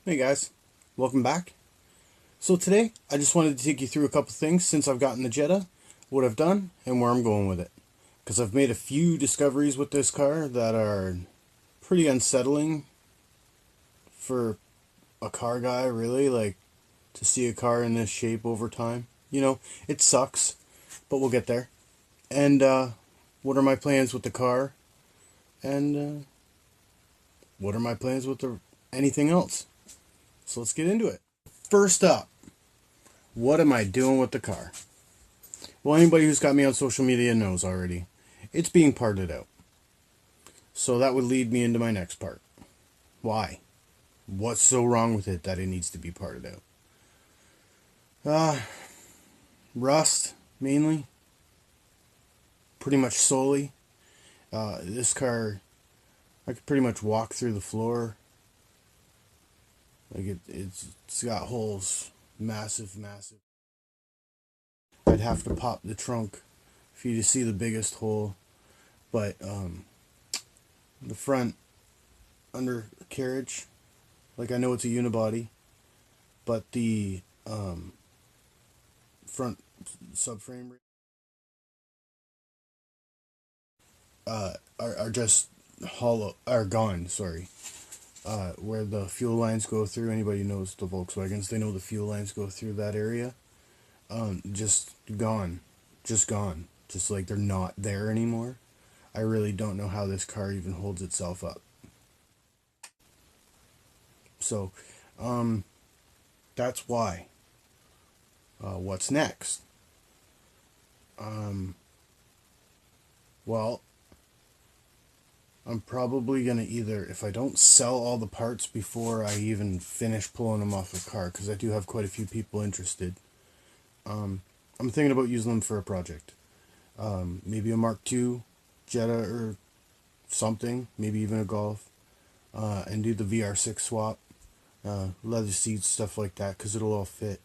Hey guys, welcome back. So today I just wanted to take you through a couple things since I've gotten the Jetta, what I've done, and where I'm going with it. Because I've made a few discoveries with this car that are pretty unsettling for a car guy, really. Like, to see a car in this shape over time. It sucks, but we'll get there. And what are my plans with the car? And what are my plans with anything else? So let's get into it. First up, what am I doing with the car? Well, anybody who's got me on social media knows already. It's being parted out. So that would lead me into my next part. Why? What's so wrong with it that it needs to be parted out? Rust, mainly. Pretty much solely. This car, I could pretty much walk through the floor. Like it's got holes. Massive, massive. I'd have to pop the trunk for you to see the biggest hole. But the front undercarriage, like I know it's a unibody, but the front subframe are just hollow, are gone. Sorry, where the fuel lines go through. Anybody knows the Volkswagens? They know the fuel lines go through that area. Just gone, just gone. Just like they're not there anymore. I really don't know how this car even holds itself up. So, that's why. What's next? Well, I'm probably going to either, if I don't sell all the parts before I even finish pulling them off the car, because I do have quite a few people interested, I'm thinking about using them for a project. Maybe a Mark II Jetta or something, maybe even a Golf, and do the VR6 swap, leather seats, stuff like that, because it'll all fit.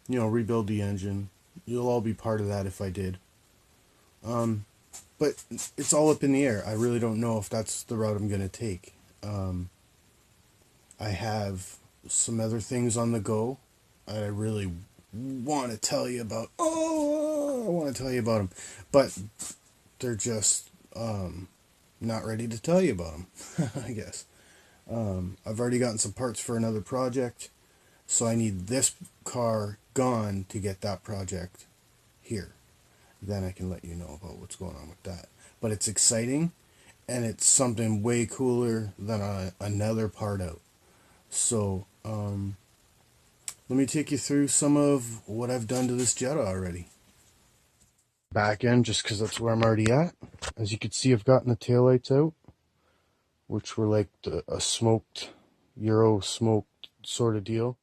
Rebuild the engine. You'll all be part of that if I did. But it's all up in the air. I really don't know if that's the route I'm going to take. I have some other things on the go that I really want to tell you about. Oh, I want to tell you about them. But they're just not ready to tell you about them, I guess. I've already gotten some parts for another project, so I need this car gone to get that project here. Then I can let you know about what's going on with that. But it's exciting, and it's something way cooler than another part out. So, let me take you through some of what I've done to this Jetta already. Back end, just because that's where I'm already at. As you can see, I've gotten the taillights out, which were like a smoked, Euro smoked sort of deal.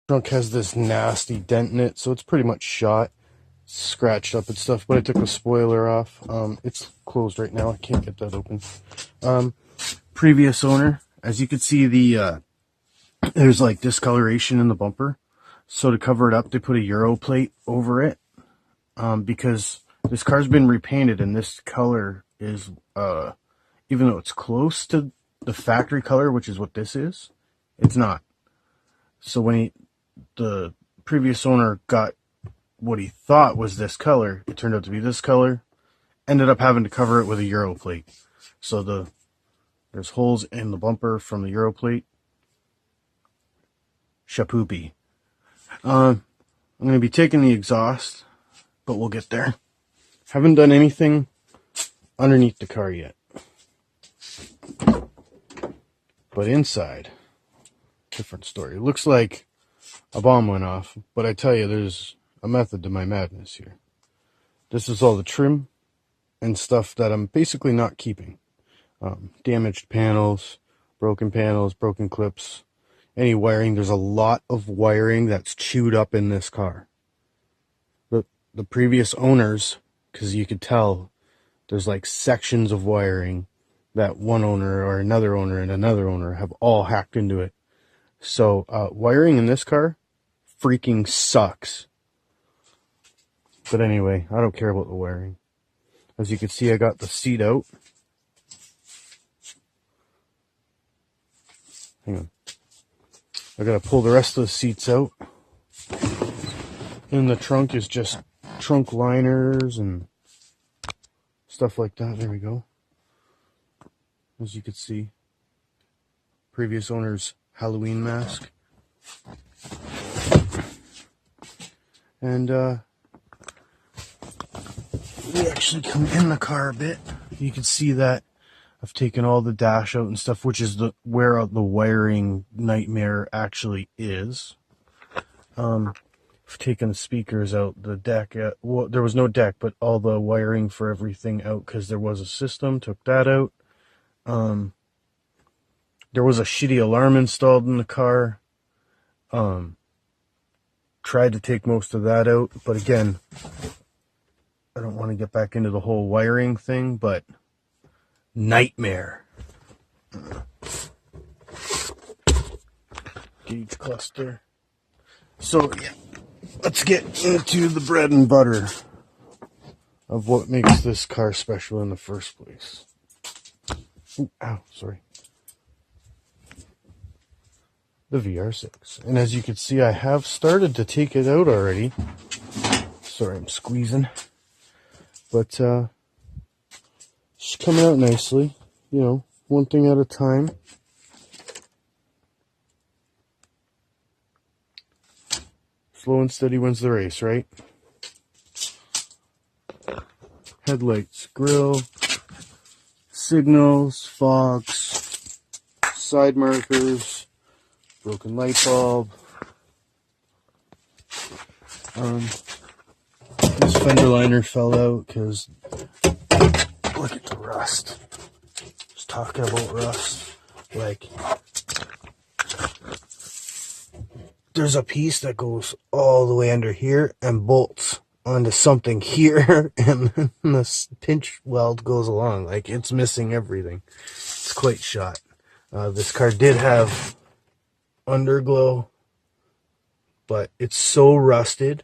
Trunk has this nasty dent in it, so it's pretty much shot, scratched up and stuff, but I took the spoiler off. It's closed right now. I can't get that open. Previous owner, as you can see, there's like discoloration in the bumper. So to cover it up, they put a Euro plate over it, because this car's been repainted, and this color is, even though it's close to the factory color, which is what this is, it's not. So when the previous owner got what he thought was this color, it turned out to be this color. Ended up having to cover it with a Euro plate. So there's holes in the bumper from the Euro plate. Shapoopy. I'm going to be taking the exhaust, but we'll get there. Haven't done anything underneath the car yet. But inside, different story. It looks like a bomb went off, but I tell you, there's a method to my madness here. This is all the trim and stuff that I'm basically not keeping. Damaged panels, broken clips, any wiring. There's a lot of wiring that's chewed up in this car. The previous owners, because you could tell there's like sections of wiring that one owner or another owner and another owner have all hacked into it. So wiring in this car freaking sucks. But anyway, I don't care about the wiring. As you can see, I got the seat out. Hang on. I gotta pull the rest of the seats out. In the trunk is just trunk liners and stuff like that. There we go. As you can see, previous owner's Halloween mask. And we actually come in the car a bit. You can see that I've taken all the dash out and stuff, which is where the wiring nightmare actually is. I've taken the speakers out, the deck. Well, there was no deck, but all the wiring for everything out because there was a system. Took that out. There was a shitty alarm installed in the car. Tried to take most of that out, but again, I don't want to get back into the whole wiring thing, but nightmare. Gauge cluster. So yeah, let's get into the bread and butter of what makes this car special in the first place. Ooh, ow, sorry. The VR6. And as you can see, I have started to take it out already. Sorry, I'm squeezing. But it's coming out nicely. You know, one thing at a time. Slow and steady wins the race, right? Headlights, grille, signals, fogs, side markers, broken light bulb. This fender liner fell out because look at the rust. Just talking about rust. Like, there's a piece that goes all the way under here and bolts onto something here, and this pinch weld goes along. Like, it's missing everything. It's quite shot. This car did have underglow, but it's so rusted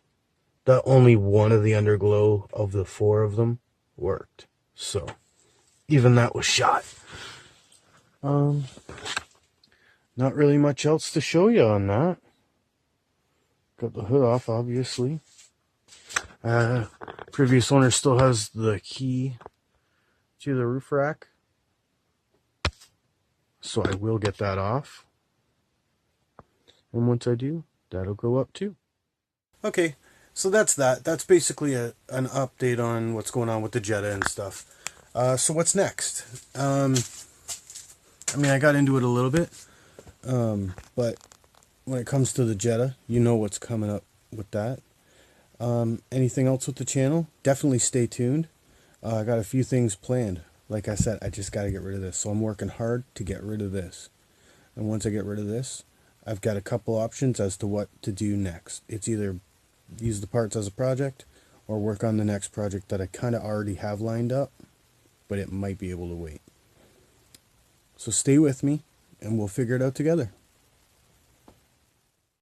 that only one of the underglow of the 4 of them worked. So even that was shot. Not really much else to show you on that. Got the hood off, obviously. Previous owner still has the key to the roof rack, so I will get that off. And once I do, that'll go up too. Okay, so that's that. That's basically an update on what's going on with the Jetta and stuff. So what's next? I mean, I got into it a little bit, but when it comes to the Jetta, you know what's coming up with that. Anything else with the channel? Definitely stay tuned. I got a few things planned. Like I said, I just got to get rid of this. So I'm working hard to get rid of this. And once I get rid of this, I've got a couple options as to what to do next. It's either use the parts as a project or work on the next project that I kind of already have lined up, but it might be able to wait. So stay with me and we'll figure it out together.